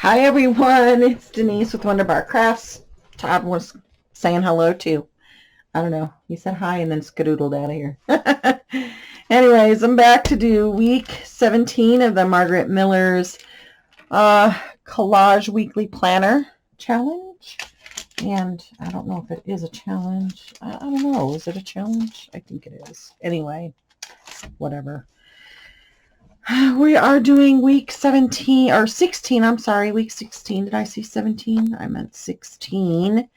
Hi everyone, it's Denise with Wondubar Crafts. Todd was saying hello too. I don't know. He said hi and then skedoodled out of here. Anyways, I'm back to do week 17 of the Margarete Miller's collage weekly planner challenge. And I don't know if it is a challenge. I don't know. Is it a challenge? I think it is. Anyway, whatever. We are doing week 17 or 16. I'm sorry, week 16. Did I see 17? I meant 16.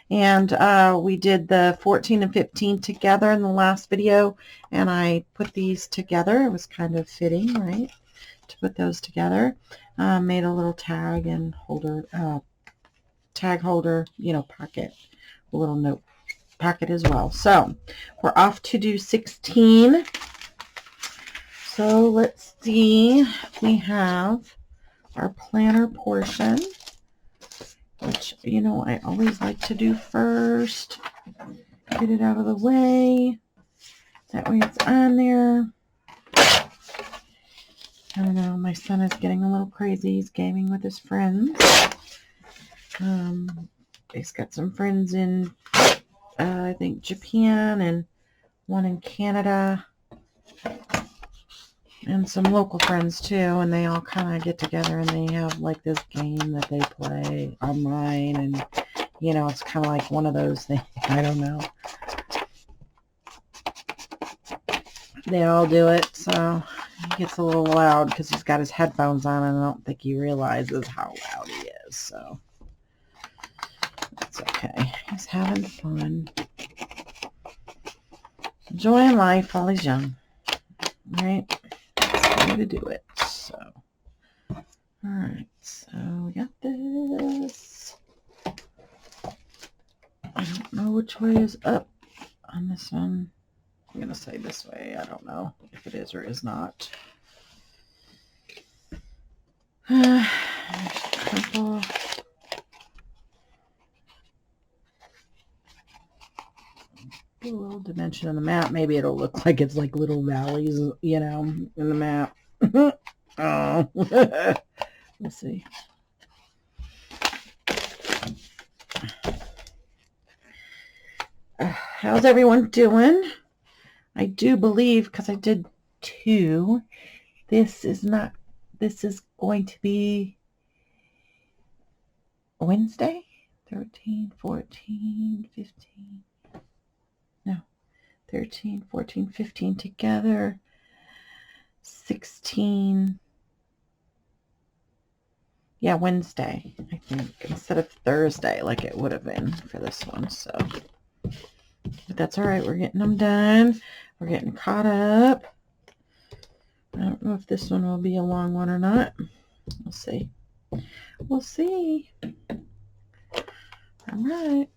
And we did the 14 and 15 together in the last video, and I put these together. It was kind of fitting, right, to put those together. Made a little tag and holder, tag holder, pocket, a little note pocket as well. So we're off to do 16. So let's see, we have our planner portion, which, I always like to do first. Get it out of the way. That way it's on there. I don't know, my son is getting a little crazy. He's gaming with his friends. He's got some friends in, I think, Japan and one in Canada. And some local friends too, and they all kind of get together and they have like this game that they play online, and it's kind of like one of those things. I don't know, they all do it, so he gets a little loud because he's got his headphones on, and I don't think he realizes how loud he is, so that's okay. He's having fun, enjoying life while he's young, right? To do it. So all right, so we got this. I don't know which way is up on this one. I'm gonna say this way. I don't know if it is or is not. There's a couple. A little dimension on the map. Maybe it'll look like it's like little valleys, in the map. Oh, let's see. How's everyone doing? I do believe, because I did 2, this is going to be Wednesday, 13, 14, 15. No, 13, 14, 15 together. 16. Yeah, Wednesday, I think, instead of Thursday like it would have been for this one. So, but that's all right. We're getting them done. We're getting caught up. I don't know if this one will be a long one or not. We'll see. We'll see. All right.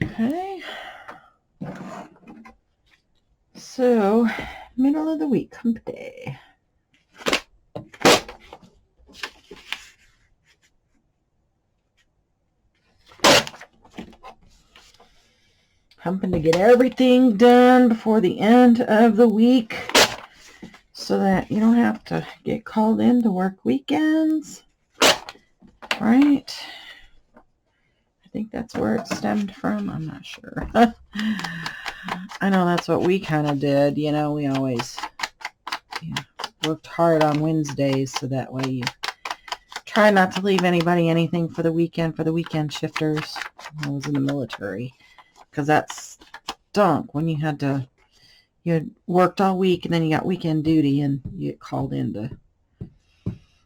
Okay, so middle of the week, hump day. Humping to get everything done before the end of the week so that you don't have to get called in to work weekends, right? I think that's where it stemmed from. I'm not sure. I know that's what we kind of did. We always worked hard on Wednesdays, so that way you try not to leave anybody anything for the weekend shifters. I was in the military, because that stunk when you had worked all week and then you got weekend duty and you get called in to.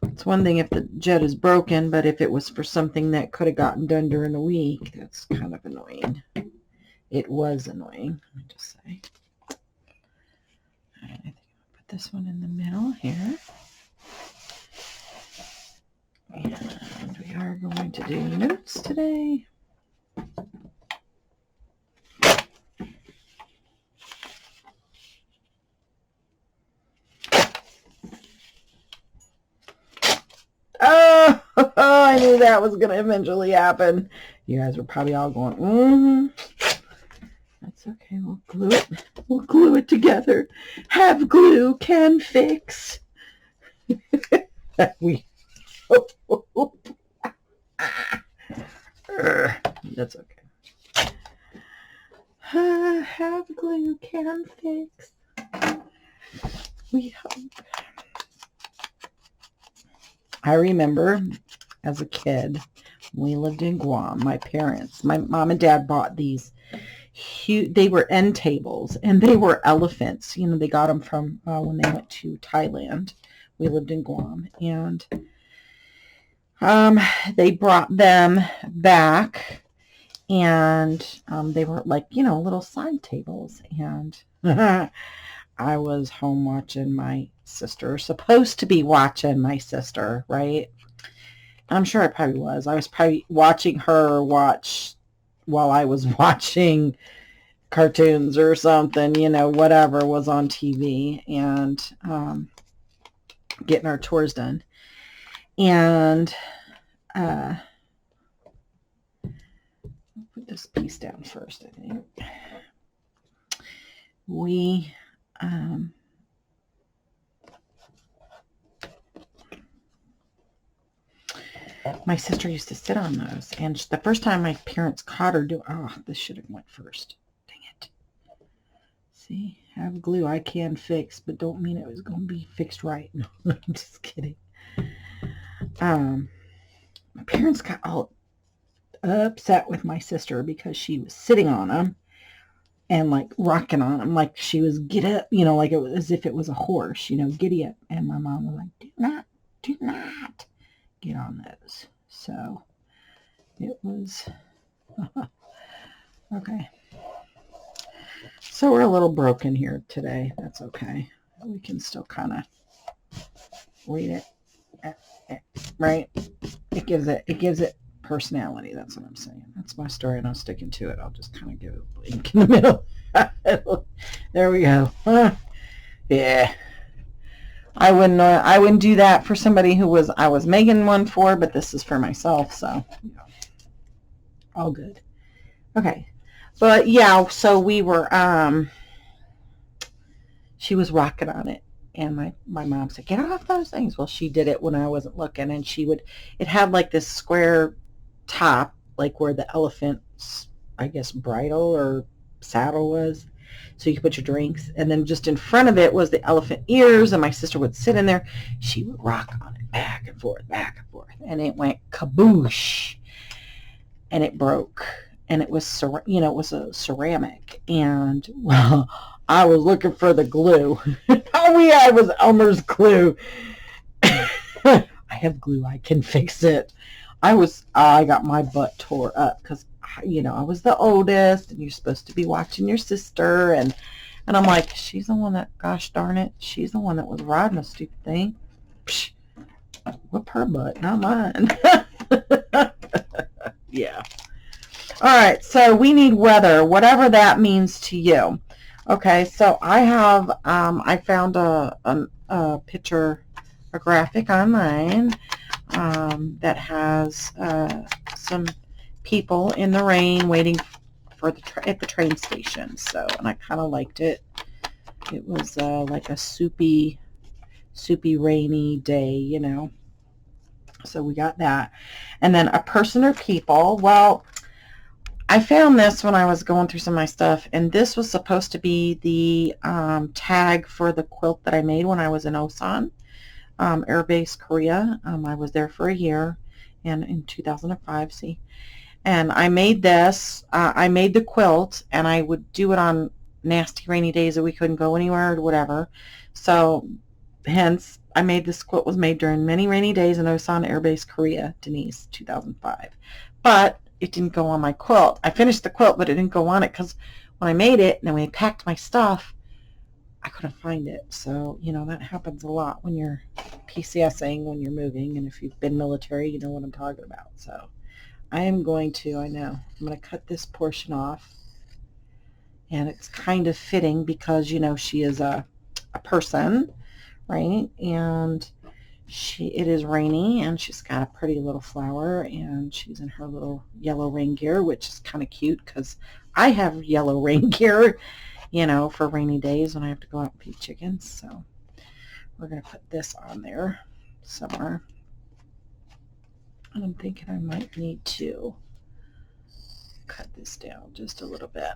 It's one thing if the jet is broken, but if it was for something that could have gotten done during the week, that's kind of annoying. It was annoying, let me just say. All right, I think I'll put this one in the middle here. And we are going to do notes today. Oh, I knew that was going to eventually happen. You guys were probably all going, That's okay. We'll glue it. We'll glue it together. Have glue can fix. we. That's okay. Have glue can fix. We hope. I remember as a kid, we lived in Guam. My mom and dad bought these huge, they were end tables, and they were elephants. You know, they got them from when they went to Thailand. We lived in Guam, and they brought them back, and they were like, you know, little side tables. And I was home watching my sister, supposed to be watching my sister, right? I'm sure I probably was. I was probably watching her watch while I was watching cartoons or something, you know, whatever was on TV, and getting our chores done. And I'll put this piece down first, I think. We my sister used to sit on those, and the first time my parents caught her this should have went first. Dang it. See, have glue I can fix, but don't mean it was going to be fixed right. No, I'm just kidding. My parents got all upset with my sister because she was sitting on them and like rocking on them like she was get up, you know, like it was as if it was a horse, you know, giddy up. And my mom was like, do not get on those. So it was okay. So we're a little broken here today. That's okay. We can still kind of read it, right? It gives it personality. That's what I'm saying. That's my story, and I'm sticking to it. I'll just kind of give it a blink in the middle. There we go. Yeah. I wouldn't do that for somebody I was making one for, but this is for myself, so all good. Okay. But yeah, so we were she was rocking on it, and my mom said, get off those things. Well, she did it when I wasn't looking, and it had like this square top, like where the elephant's, I guess, bridle or saddle was. So you could put your drinks, and then just in front of it was the elephant ears, and my sister would sit in there. She would rock on it back and forth, and it went kaboosh, and it broke, and it was, you know, it was a ceramic, and well, I was looking for the glue. Oh yeah, I was Elmer's glue. I have glue, I can fix it. I got my butt tore up because, you know, I was the oldest, and you're supposed to be watching your sister, and I'm like, she's the one that, gosh darn it, she's the one that was riding a stupid thing. Psh, whoop her butt, not mine. Yeah. All right, so we need weather, whatever that means to you. Okay, so I have, I found a picture, a graphic online that has some people in the rain waiting for at the train station. So, and I kind of liked it. It was like a soupy rainy day, you know. So we got that. And then a person or people. Well, I found this when I was going through some of my stuff, and this was supposed to be the tag for the quilt that I made when I was in Osan, Air Base, Korea. I was there for a year, and in 2005, see. And I made this, I made the quilt, and I would do it on nasty rainy days that we couldn't go anywhere or whatever. So, hence, I made this quilt, was made during many rainy days in Osan Air Base, Korea, Denise, 2005. But it didn't go on my quilt. I finished the quilt, but it didn't go on it because when I made it, and then when I packed my stuff, I couldn't find it. So, you know, that happens a lot when you're PCSing, when you're moving, and if you've been military, you know what I'm talking about. So, I am going to, I'm going to cut this portion off, and it's kind of fitting because, you know, she is a person, right? And It is rainy, and she's got a pretty little flower, and she's in her little yellow rain gear, which is kind of cute because I have yellow rain gear, you know, for rainy days when I have to go out and feed chickens. So we're going to put this on there somewhere. And I'm thinking I might need to cut this down just a little bit.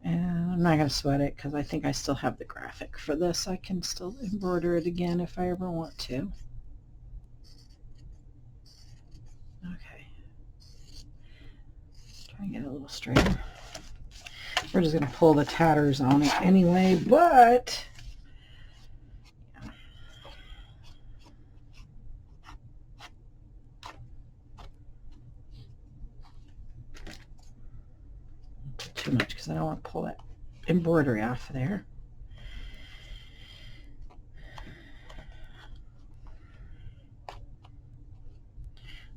And I'm not going to sweat it because I think I still have the graphic for this. I can still embroider it again if I ever want to. Okay. Try and get it a little straighter. We're just going to pull the tatters on it anyway, but too much because I don't want to pull that embroidery off of there.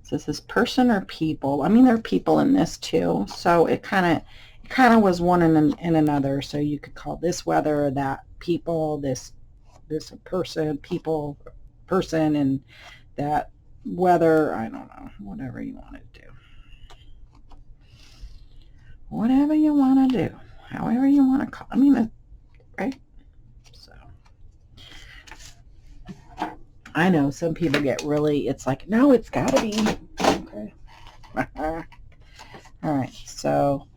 So this is person or people. I mean, there are people in this too, so it kind of was one in another. So you could call this weather, that people, this person, people, person, and that weather. I don't know, whatever you want to do. Whatever you want to do, however you want to call. I mean, right? So I know some people get really. It's like, no, it's got to be okay. All right, so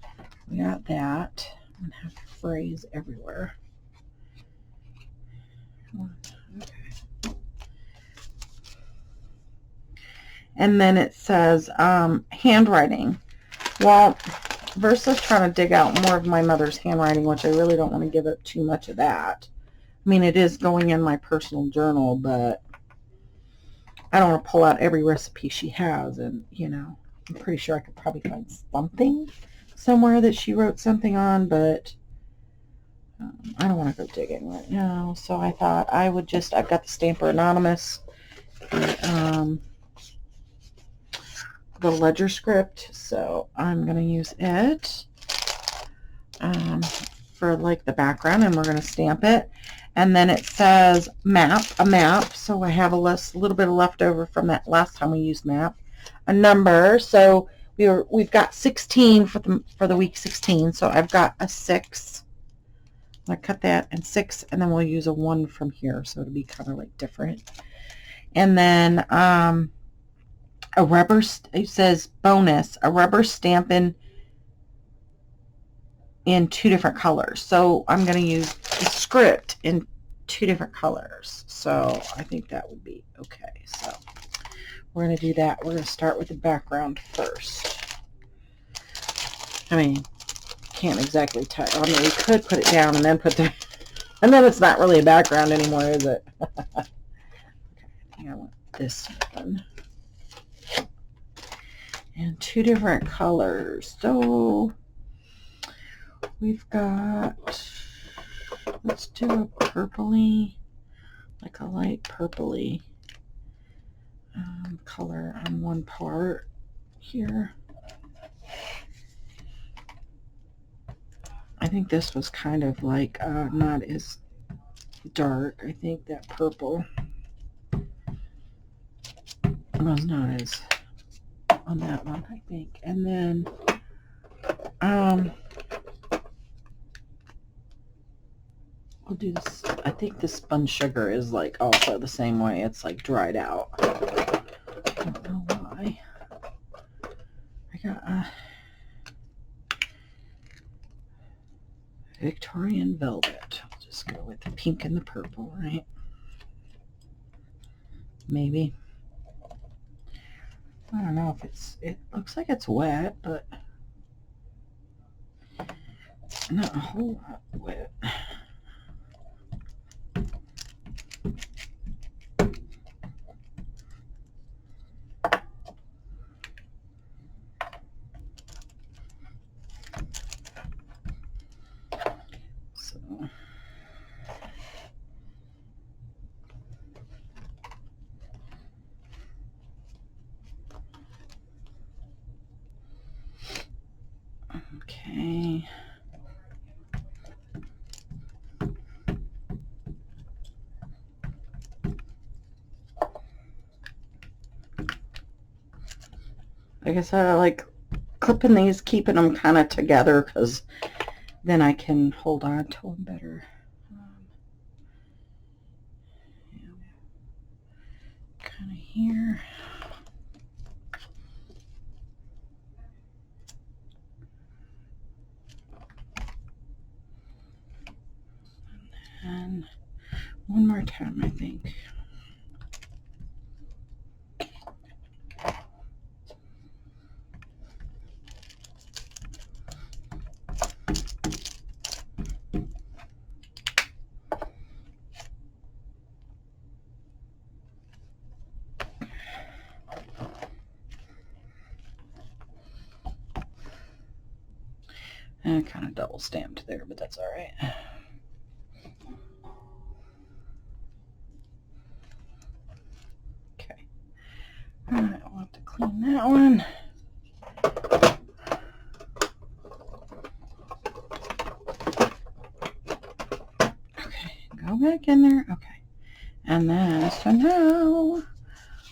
we got that. I'm gonna have to phrase everywhere. Okay. And then it says handwriting. Well, versus trying to dig out more of my mother's handwriting, which I really don't want to give up too much of that. I mean, it is going in my personal journal, but I don't want to pull out every recipe she has. And, you know, I'm pretty sure I could probably find something somewhere that she wrote something on, but I don't want to go digging right now. So I thought I would just, I've got the Stamper Anonymous, the ledger script, so I'm going to use it for like the background, and we're going to stamp it. And then it says a map, so I have a little bit of leftover from that last time we used map. A number, so we've got 16 for the week 16, so I've got a 6. I cut that and 6, and then we'll use a 1 from here, so it'll be kind of like different. And then a rubber, it says bonus, a rubber stamping in 2 different colors. So I'm going to use the script in 2 different colors. So I think that would be okay. So we're going to do that. We're going to start with the background first. I mean, can't exactly tell. I mean, we could put it down and then put the, and then it's not really a background anymore, is it? Okay, I think I want this one. And 2 different colors. So we've got, let's do a purpley, like a light purpley color on one part here. I think this was kind of like not as dark. I think that purple was not as on that one, I think. And then we'll do this. I think the spun sugar is like also the same way. It's like dried out. I don't know why. I got Victorian velvet. I'll just go with the pink and the purple, right? Maybe. I don't know if it looks like it's wet, but not a whole lot wet. So okay. Like I said, I like clipping these, keeping them kind of together, because then I can hold on to them better. Kind of here. And one more time, I think. And kind of double stamped there, but that's all right. Okay. All right, I'll have to clean that one. Okay, go back in there. Okay. And then, so now,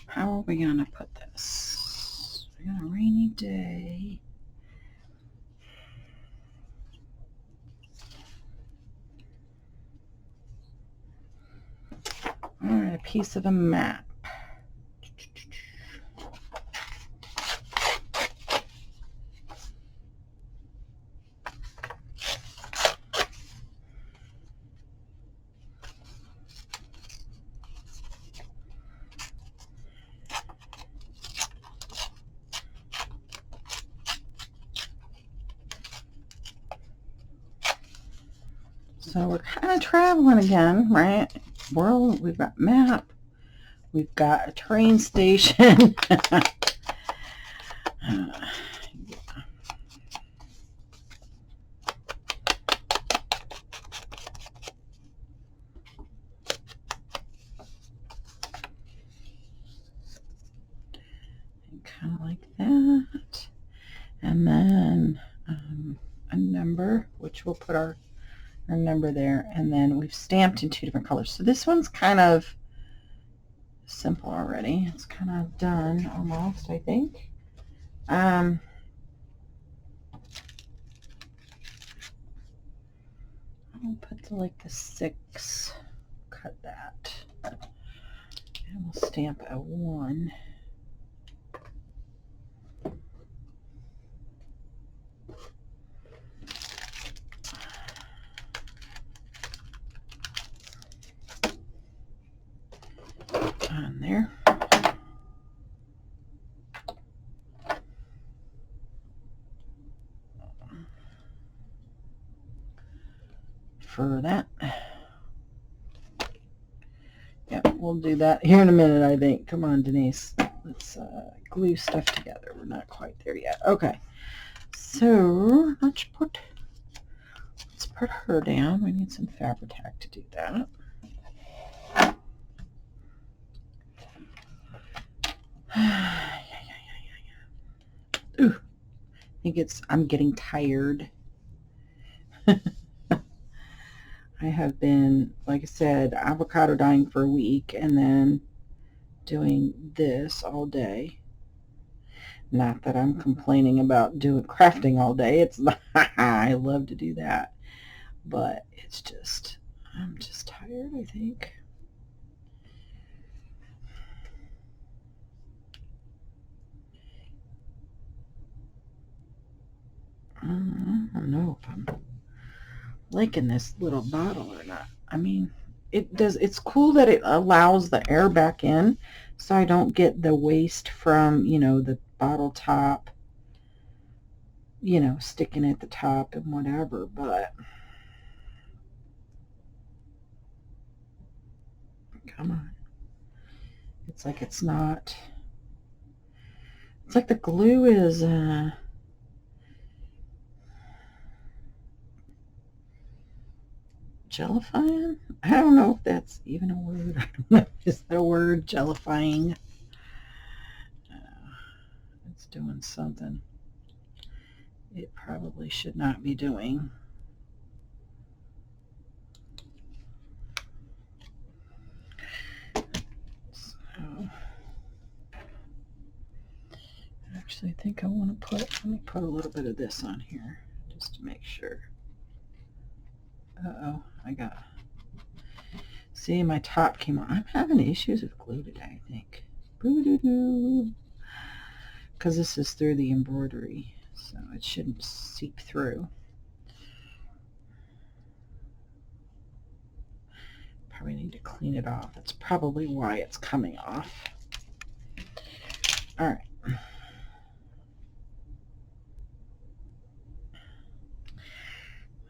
how are we going to put this? We got a rainy day. All right, a piece of a map. So we're kind of traveling again, right? We've got map. We've got a train station. Kind of like that. And then a number, which we'll put our number there. And then we've stamped in 2 different colors. So this one's kind of simple already. It's kind of done almost, I think. I'll put the 6, cut that, and we'll stamp a 1. On there. For that. Yeah, we'll do that here in a minute, I think. Come on, Denise. Let's glue stuff together. We're not quite there yet. Okay. So let's put her down. We need some Fabri-Tac to do that. Ooh, I'm getting tired. I have been, like I said, avocado dyeing for a week and then doing this all day. Not that I'm complaining about doing crafting all day. It's not, I love to do that. But it's just, I'm just tired, I think. I don't know if I'm liking this little bottle or not. I mean, it's cool that it allows the air back in so I don't get the waste from, the bottle top, sticking at the top and whatever, but come on. It's like it's not, it's like the glue is, gellifying? I don't know if that's even a word. I don't know. Is that a word? Gellifying? It's doing something it probably should not be doing. So, actually think I want to let me put a little bit of this on here just to make sure. Uh-oh, see, my top came on. I'm having issues with glue today, I think. Because this is through the embroidery, so it shouldn't seep through. Probably need to clean it off. That's probably why it's coming off. All right.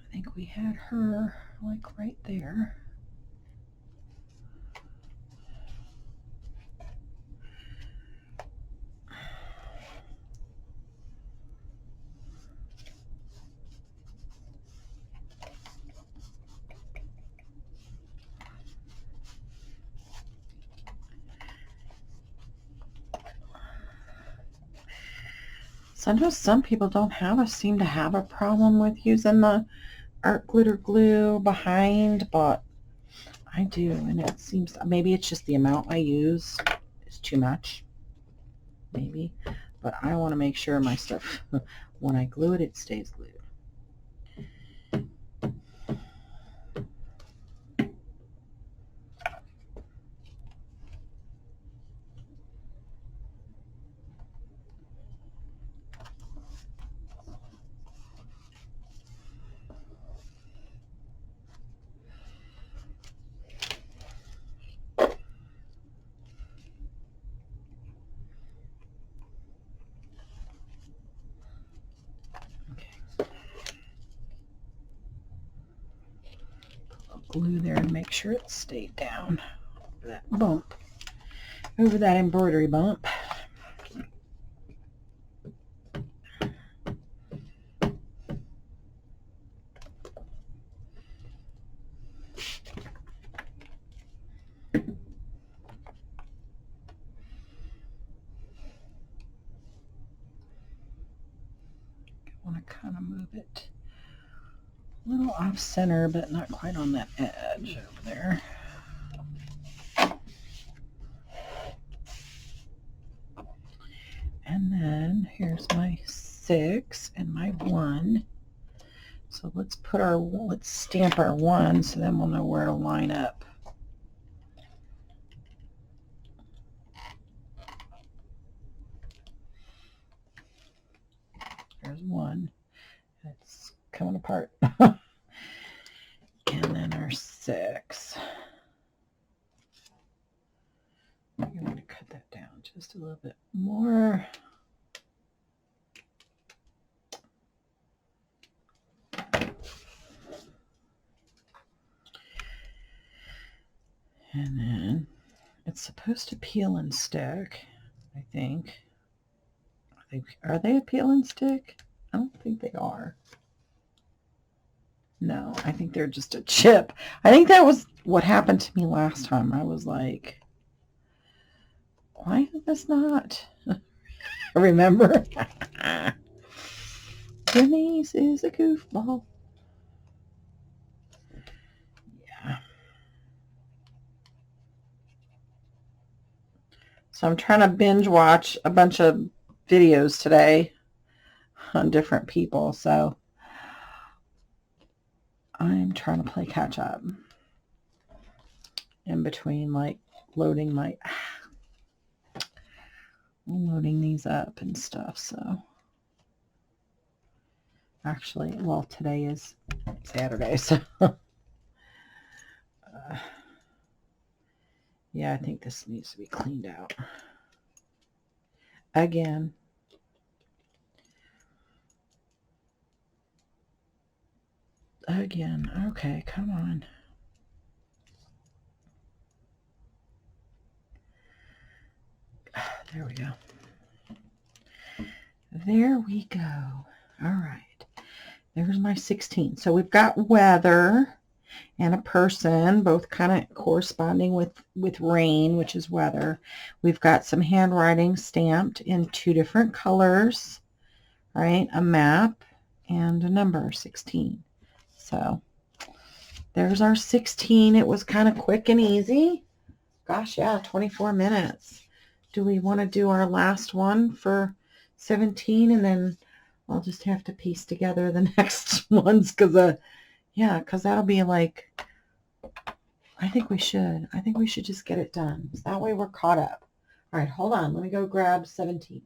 I think we had her like right there. So I know some people seem to have a problem with using the art glitter glue behind, but I do, and it seems, maybe it's just the amount I use is too much, maybe, but I want to make sure my stuff, when I glue it, it stays glued. Glue there and make sure it stayed down over that bump, over that embroidery bump. I want to kind of move it a little off center, but not quite on that edge over there. And then here's my 6 and my 1. So let's stamp our 1 so then we'll know where to line up. There's 1. It's coming apart. And then our 6. You want to cut that down just a little bit more. And then it's supposed to peel and stick, I think. Are they a peel and stick? I don't think they are. No, I think they're just a chip. I think that was what happened to me last time. I was like, why is this not? Remember? Denise is a goofball. Yeah. So I'm trying to binge watch a bunch of videos today on different people. So I'm trying to play catch up in between, like loading these up and stuff. So actually, well, today is Saturday, so yeah, I think this needs to be cleaned out again. Okay, come on. There we go. There we go. All right. There's my 16. So we've got weather and a person, both kind of corresponding with rain, which is weather. We've got some handwriting stamped in 2 different colors, right? A map and a number, 16. So there's our 16. It was kind of quick and easy. Gosh, yeah, 24 minutes. Do we want to do our last one for 17, and then I'll just have to piece together the next ones because yeah, because that'll be like, I think we should just get it done. So that way we're caught up. All right, hold on. Let me go grab 17s.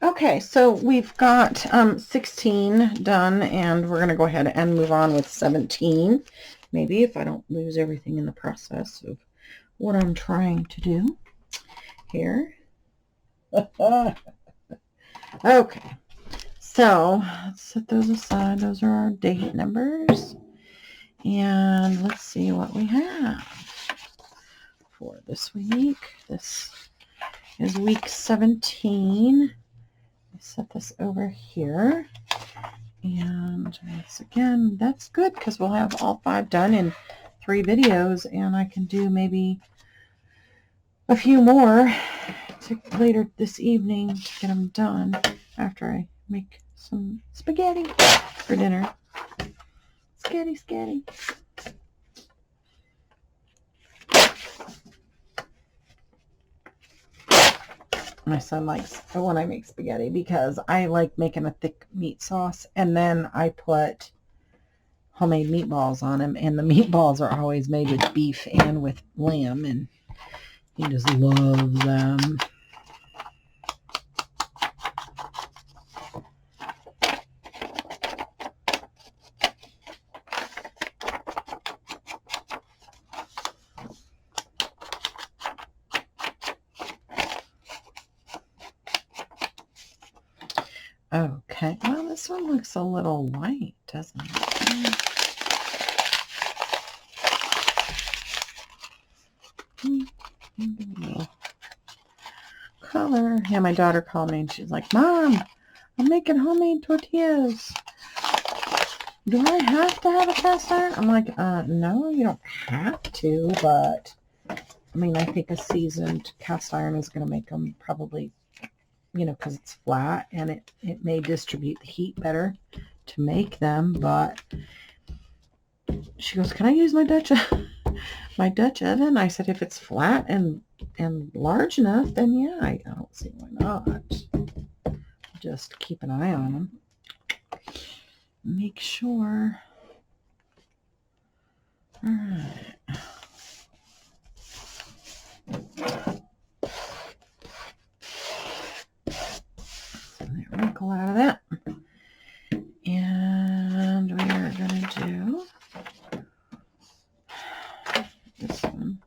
Okay, so we've got 16 done, and we're going to go ahead and move on with 17. Maybe if I don't lose everything in the process of what I'm trying to do here. Okay, so let's set those aside. Those are our date numbers. And let's see what we have for this week. This is week 17. Set this over here. And once again, that's good because we'll have all 5 done in 3 videos, and I can do maybe a few more later this evening to get them done after I make some spaghetti for dinner. Spaghetti. My son likes when I make spaghetti because I like making a thick meat sauce, and then I put homemade meatballs on them, and the meatballs are always made with beef and with lamb, and he just loves them. Okay, well, this one looks a little white, doesn't it? Color. Yeah, my daughter called me and she's like, Mom, I'm making homemade tortillas. Do I have to have a cast iron? I'm like, no, you don't have to, but I mean, I think a seasoned cast iron is going to make them probably, because it's flat and it may distribute the heat better to make them. But she goes, can I use my Dutch oven? I said, if it's flat and large enough, then yeah, I don't see why not. Just keep an eye on them. Make sure. All right. Wrinkle out of that, and we are going to do this one.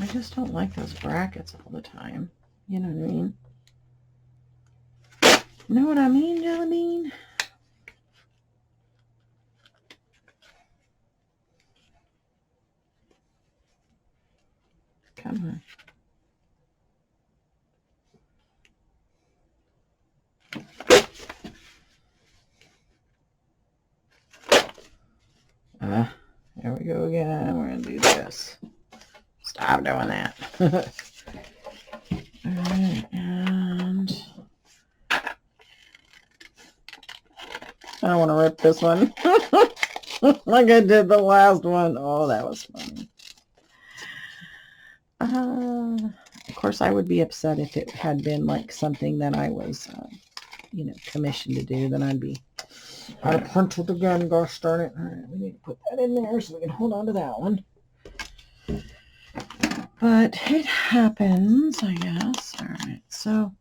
I just don't like those brackets all the time. You know what I mean? You know what I mean, Jelly Bean? Come on. There we go again. We're going to do this. Stop doing that. All right, and I don't want to rip this one like I did the last one. Oh, that was funny. Of course, I would be upset if it had been like something that I was, commissioned to do. Then I'd have printed again. Gosh darn it. All right, we need to put that in there so we can hold on to that one. But it happens, I guess. All right, so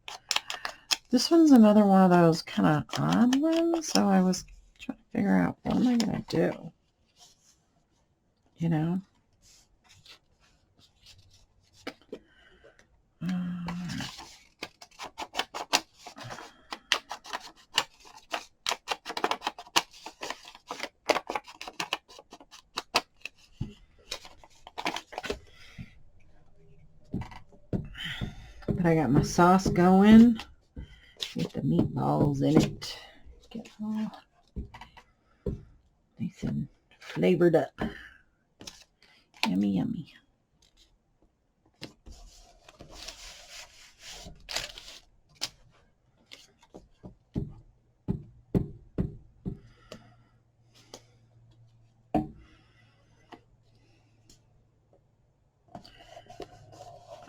this one's another one of those kind of odd ones. So I was trying to figure out, what am I going to do? But I got my sauce going with the meatballs in it. Get all nice and flavored up. Yummy, yummy.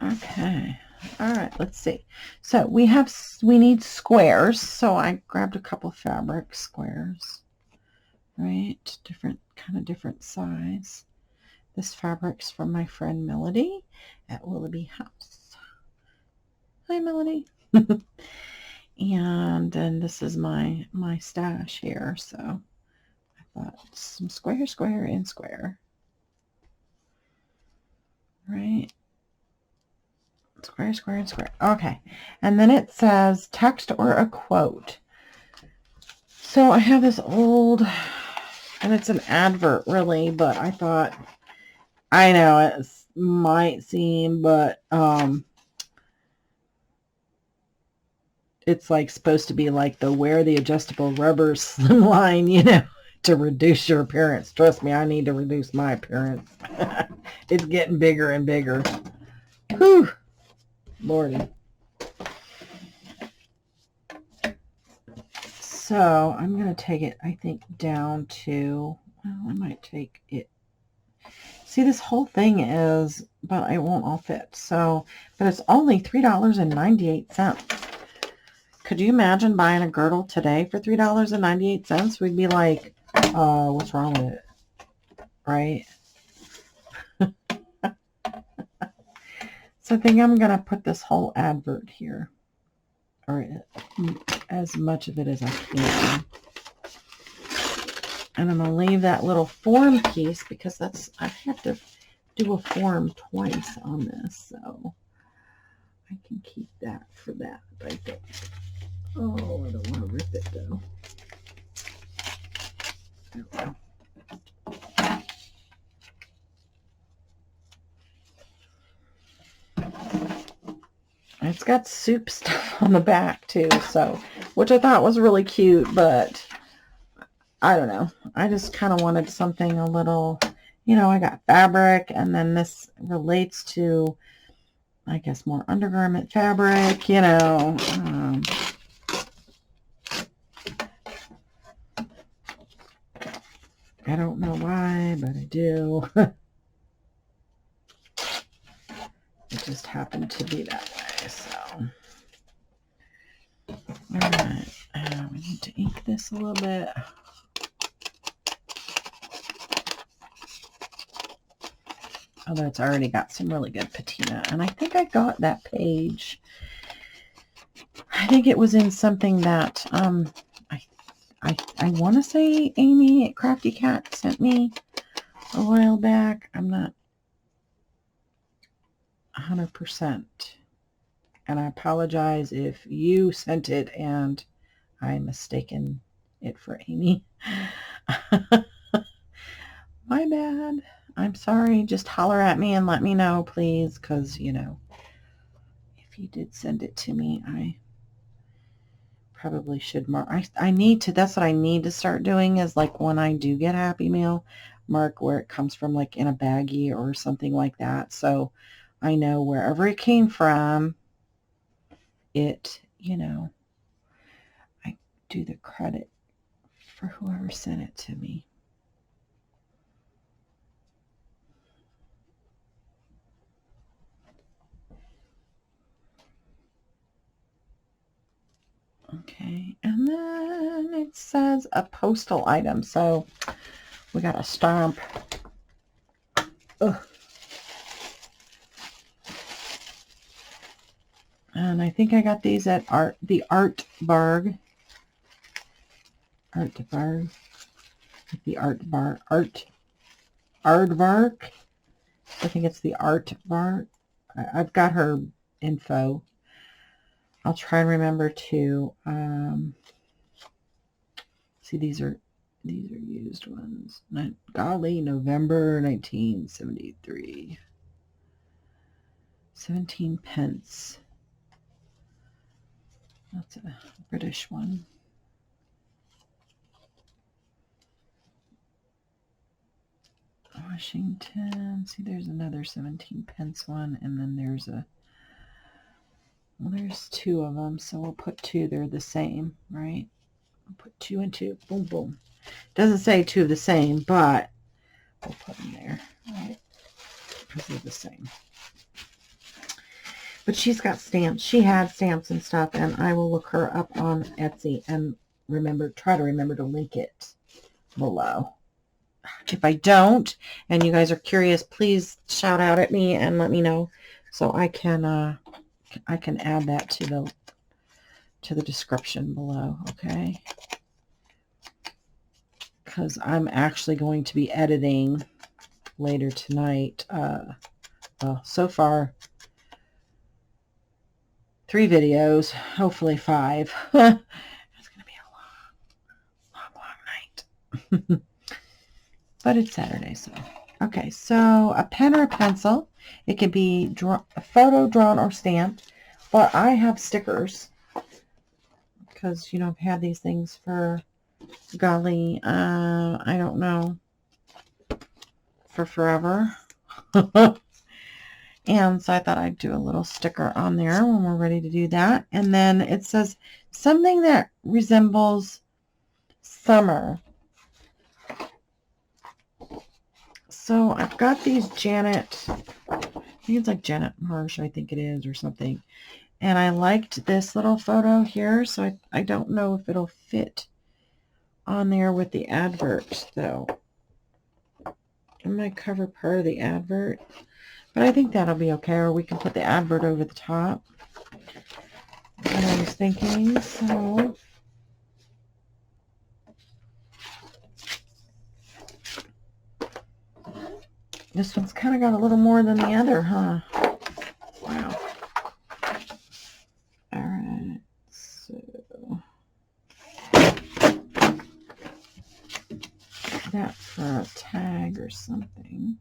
Okay. All right, let's see. So we need squares. So I grabbed a couple fabric squares, right? Different size. This fabric's from my friend Melody at Willoughby House. Hi, Melody. And then this is my stash here. So I thought some square, square, and square. Right? Square, square, and square. Okay. And then it says text or a quote. So I have this old, and it's an advert really, but I thought, I know it might seem, but it's like supposed to be like the wear the adjustable rubber slim line, you know, to reduce your appearance. Trust me, I need to reduce my appearance. It's getting bigger and bigger. Whew. Lordy. So I'm going to take it, I think, down to, well, I might take it. See, this whole thing is, but it won't all fit. So, but it's only $3.98. Could you imagine buying a girdle today for $3.98? We'd be like, what's wrong with it? Right? So I think I'm going to put this whole advert here, or as much of it as I can. And I'm going to leave that little form piece because I have to do a form twice on this. So I can keep that for that, I think. Oh, I don't want to rip it though. There we go. It's got soup stuff on the back too, so, which I thought was really cute, but I don't know. I just kind of wanted something a little, you know, I got fabric, and then this relates to, I guess, more undergarment fabric, you know. I don't know why, but I do. It just happened to be that way, so. All right, we need to ink this a little bit. Although it's already got some really good patina. And I think I got that page. I think it was in something that I want to say Amy at Crafty Cat sent me a while back. I'm not 100%. And I apologize if you sent it and I mistaken it for Amy. My bad. I'm sorry. Just holler at me and let me know, please, because, you know, if you did send it to me, I probably should mark. I need to, that's what I need to start doing, is like when I do get Happy Meal, mark where it comes from, like in a baggie or something like that. So I know wherever it came from, it, you know, I do the credit for whoever sent it to me. Okay, and then it says a postal item, so we got a stamp. Ugh. And I think I got these at the Aardvark. Aardvark. I think it's the Aardvark. I've got her info. I'll try and remember to see, these are used ones. Golly, November 1973. 17 pence. That's a British one. Washington. See, there's another 17 pence one, and then there's well, there's two of them, so we'll put two. They're the same, right? We'll put 2 and 2. Boom, boom. Doesn't say two of the same, but we'll put them there, right? Because they're the same. But she's got stamps. She had stamps and stuff, and I will look her up on Etsy and try to remember to link it below. If I don't, and you guys are curious, please shout out at me and let me know so I can add that to the description below, okay? Because I'm actually going to be editing later tonight. Well, so far 3 videos, hopefully 5. It's going to be a long night. But it's Saturday, so. Okay, so a pen or a pencil. It can be a photo, drawn, or stamped. But I have stickers. Because, you know, I've had these things for, golly, I don't know, for forever. And so I thought I'd do a little sticker on there when we're ready to do that. And then it says something that resembles summer. So I've got these Janet, I think it's like Janet Marsh, I think it is, or something. And I liked this little photo here, so I don't know if it'll fit on there with the advert, though. It might cover part of the advert. But I think that'll be okay, or we can put the advert over the top. What I was thinking, so this one's kind of got a little more than the other, huh? Wow. All right, so that for a tag or something.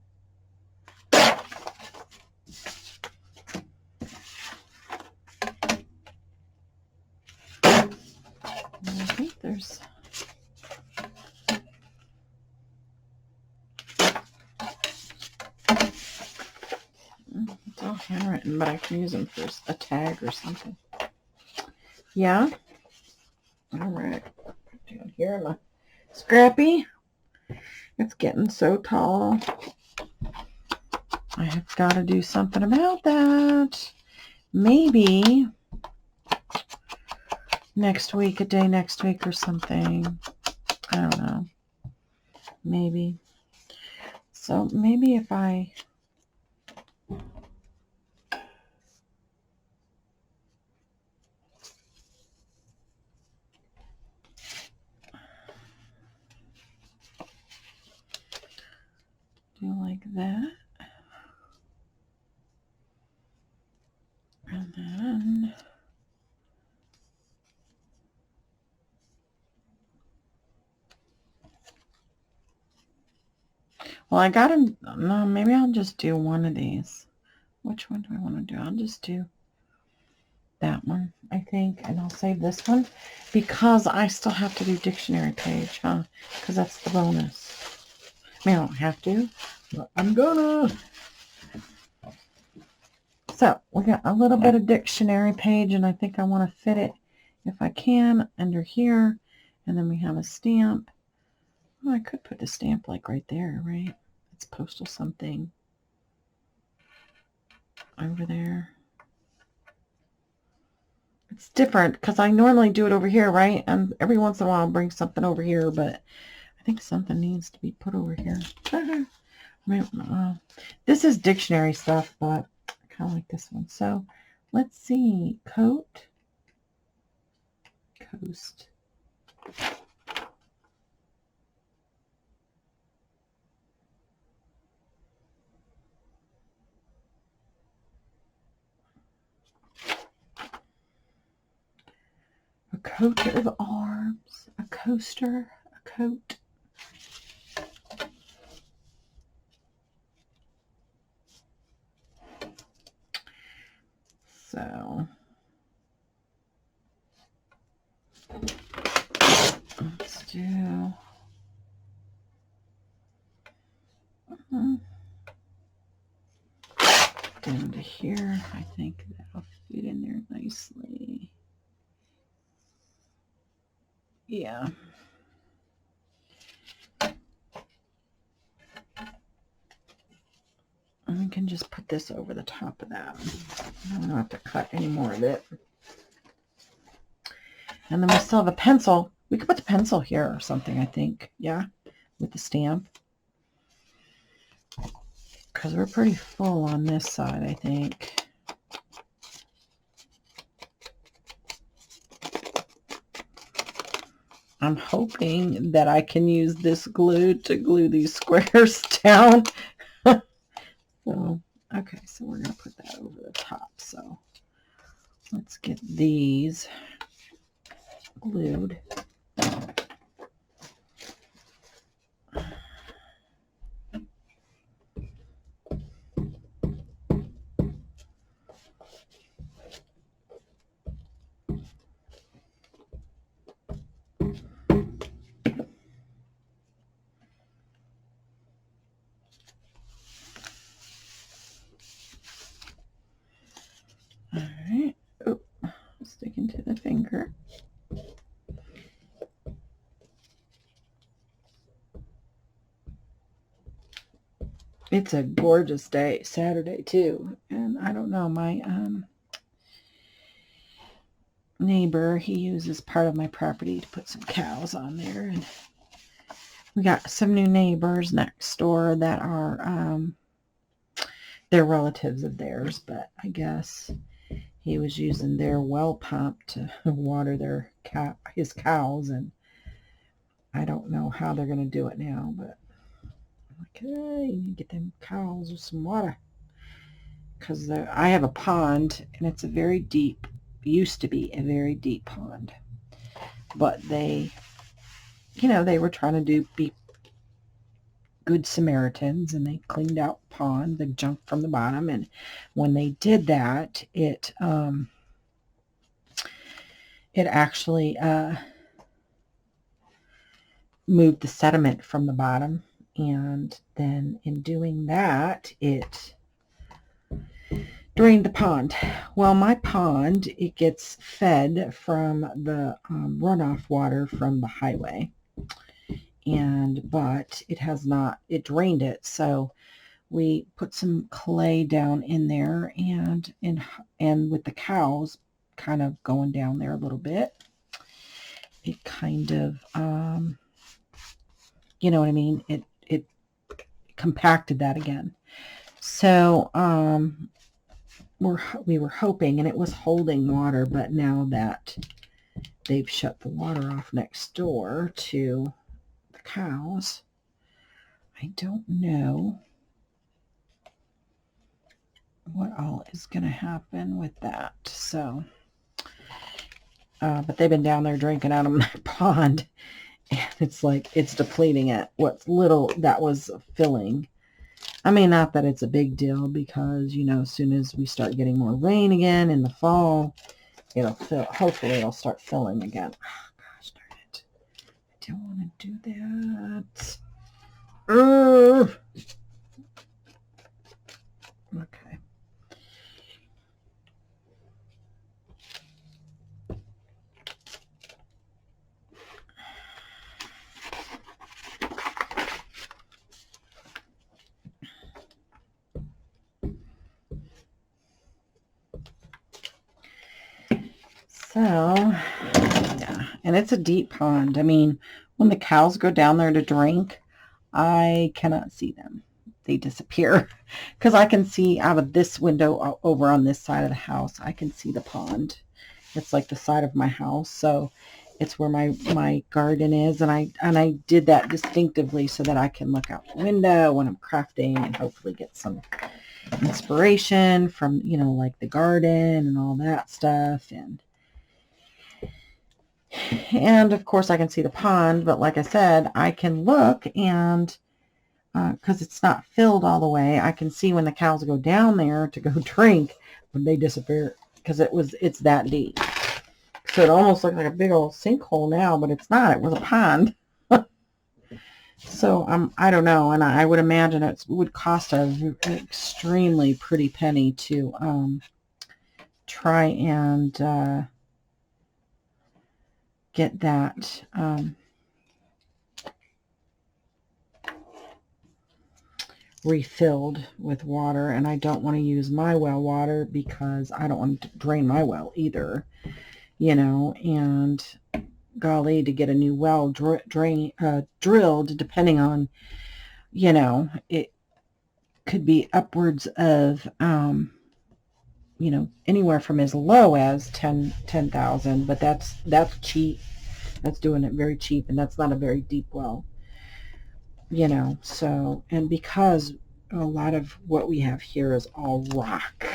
I think there's it's all handwritten, but I can use them for a tag or something. Yeah. All right. Put down here my Scrappy. It's getting so tall. I have got to do something about that. Maybe next week, a day next week or something. I don't know. Maybe. So maybe if I do like that. And then well, I got to, no, maybe I'll just do one of these. Which one do I want to do? I'll just do that one, I think, and I'll save this one because I still have to do dictionary page, huh? Because that's the bonus. I mean, I don't have to, but I'm gonna. So we got a little bit of dictionary page, and I think I want to fit it, if I can, under here. And then we have a stamp. Oh, I could put the stamp like right there, right? It's postal something over there. It's different because I normally do it over here, right? And every once in a while I'll bring something over here, but I think something needs to be put over here. I mean, this is dictionary stuff, but I kind of like this one. So let's see. Coat. Coast. A coat of arms. A coaster. A coat. So let's do down to here. I think that'll fit in there nicely. Yeah. can just put this over the top of that. I don't have to cut any more of it. And then we still have a pencil. We could put the pencil here or something, I think. Yeah, with the stamp. Because we're pretty full on this side, I think. I'm hoping that I can use this glue to glue these squares down. So, okay, so we're going to put that over the top. So let's get these glued. All right. Oh, sticking to the finger. It's a gorgeous day, Saturday too. And I don't know, my neighbor, he uses part of my property to put some cows on there. And we got some new neighbors next door that are, they're relatives of theirs, but I guess he was using their well pump to water his cows, and I don't know how they're going to do it now, but okay, you need to get them cows with some water. Because I have a pond, and it's a very deep, used to be a very deep pond. But they, they were trying to be good Samaritans, and they cleaned out the pond, the junk from the bottom. And when they did that, it actually moved the sediment from the bottom. And then in doing that, it drained the pond. Well, my pond, it gets fed from the runoff water from the highway, but it drained it. So we put some clay down in there, and with the cows kind of going down there a little bit, it kind of, you know what I mean? It compacted that again. So, we were hoping, and it was holding water, but now that they've shut the water off next door to the cows, I don't know what all is going to happen with that. So, but they've been down there drinking out of my pond, and it's like it's depleting it. What's little that was filling. I mean, not that it's a big deal, because, as soon as we start getting more rain again in the fall, it'll fill. Hopefully it'll start filling again. Oh, gosh darn it. I don't want to do that. Okay. So, yeah, and it's a deep pond. I mean, when the cows go down there to drink, I cannot see them. They disappear, because I can see out of this window over on this side of the house. I can see the pond. It's like the side of my house, so it's where my garden is, and I did that distinctively so that I can look out the window when I'm crafting and hopefully get some inspiration from, like the garden and all that stuff. And of course I can see the pond, but like I said, I can look, and because it's not filled all the way, I can see when the cows go down there to go drink, when they disappear, because it's that deep. So it almost looks like a big old sinkhole now, but it's not. It was a pond. So I don't know, and I would imagine it would cost an extremely pretty penny to try and get that refilled with water, and I don't want to use my well water because I don't want to drain my well either, you know, and golly, to get a new well drilled, depending on, you know, it could be upwards of, you know, anywhere from as low as 10,000, but that's cheap. That's doing it very cheap, and that's not a very deep well, you know. So, and because a lot of what we have here is all rock,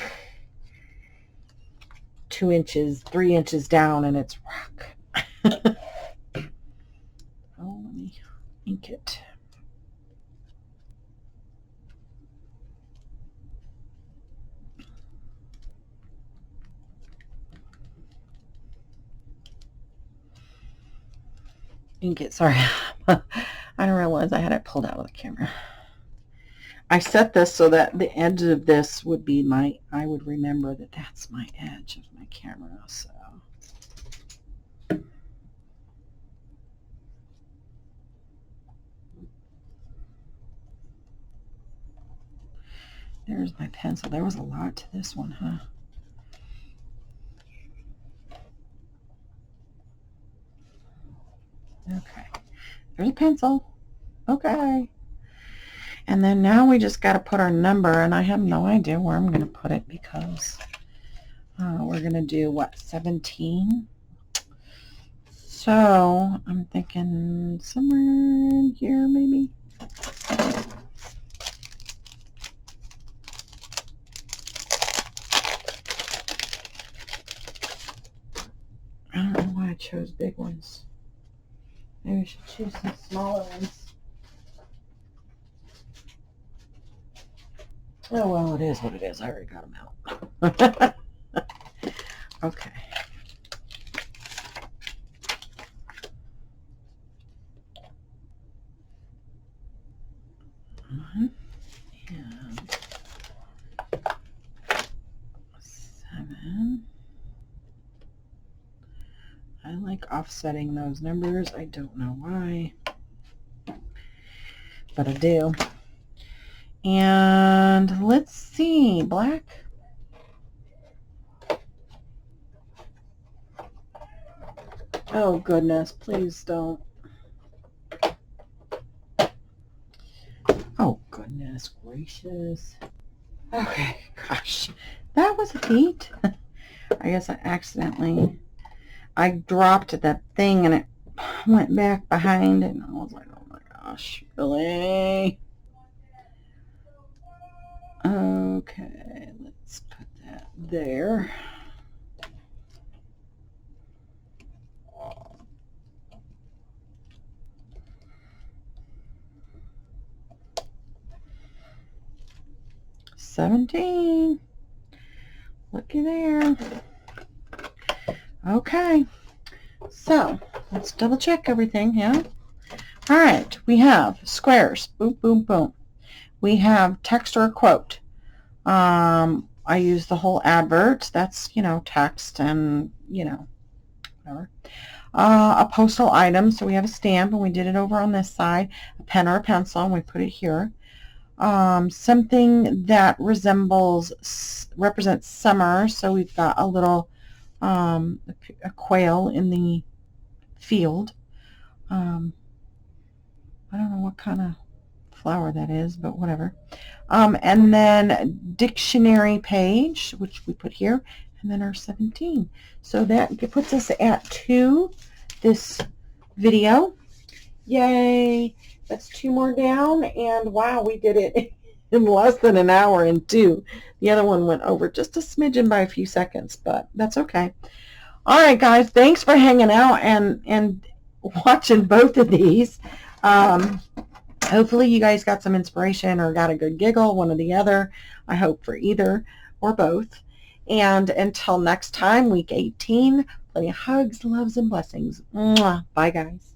2 inches, 3 inches down, and it's rock. Oh, let me ink it. Ink it, sorry. I didn't realize I had it pulled out of the camera. I set this so that the edge of this would be my, I would remember that that's my edge of my camera, so. There's my pencil. There was a lot to this one, huh? Okay. There's a pencil. Okay. And then now we just got to put our number, and I have no idea where I'm going to put it because we're going to do, what, 17? So I'm thinking somewhere in here, maybe. I don't know why I chose big ones. Maybe I should choose some smaller ones. Oh, well, it is what it is. I already got them out. Okay. And 7. I like offsetting those numbers. I don't know why, but I do. And let's see, black. Oh goodness, please don't. Oh goodness gracious. Okay, gosh, that was a feat. I guess I dropped that thing and it went back behind it, and I was like, oh my gosh, really? Okay, let's put that there. $17. Looky there. Okay, so let's double check everything. Yeah. All right, we have squares. Boom, boom, boom. We have text or a quote. I use the whole advert. That's, you know, text and, you know, whatever. A postal item. So we have a stamp, and we did it over on this side. A pen or a pencil, and we put it here. Something that represents summer. So we've got a little, a quail in the field. I don't know what kind of flower that is, but whatever. And then dictionary page, which we put here, and then our 17. So that puts us at 2 this video. Yay! That's 2 more down, and wow, we did it in less than an hour in 2. The other one went over just a smidgen by a few seconds, but that's okay. All right, guys, thanks for hanging out and watching both of these. Hopefully you guys got some inspiration or got a good giggle, one or the other. I hope for either or both. And until next time, week 18, plenty of hugs, loves, and blessings. Mwah. Bye, guys.